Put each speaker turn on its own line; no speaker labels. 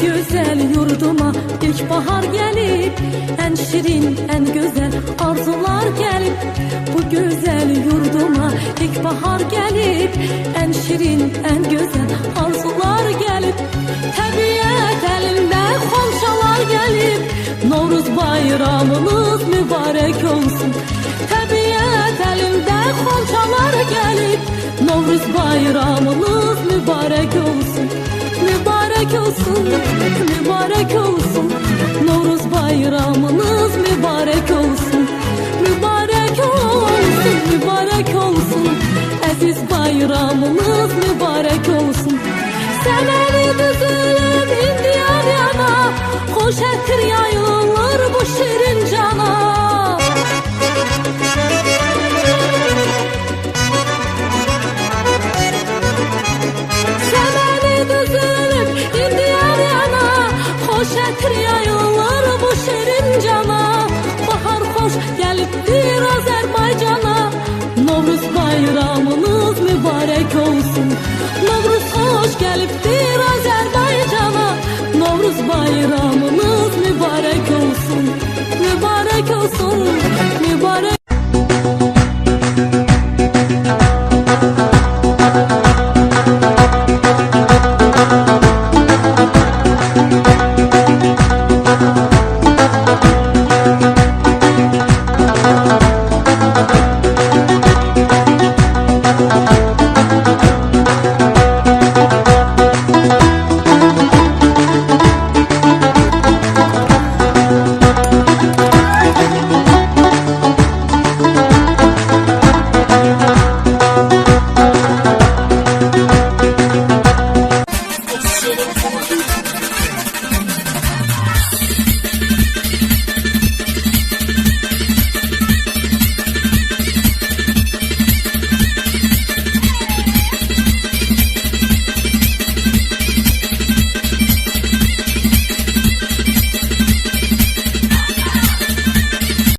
güzel yurduma ilkbahar gelip, en şirin, en güzel arzular gelip. Bu güzel yurduma ilkbahar gelip, en şirin, en güzel arzular gelip. Təbiət elinde xonçalar gelip, Novruz bayramınız mübarek olsun. Təbiət elinde xonçalar gelip, Novruz bayramınız mübarek olsun. Mübarek olsun, mübarek olsun. Novruz bayramınız mübarek olsun. Mübarek olsun, mübarek olsun. Aziz bayramınız mübarek olsun. Semeni düzülüp indi yan yana, hoş ettir yayılır bu şirin cana. Şəkir yayılır bu şirin cana. Bahar xoş gəlibdir Azərbaycana. Novruz bayramınız mübarək olsun. Novruz xoş gəlibdir Azərbaycana. Novruz bayramınız mübarək olsun. Mübarək olsun, mübarək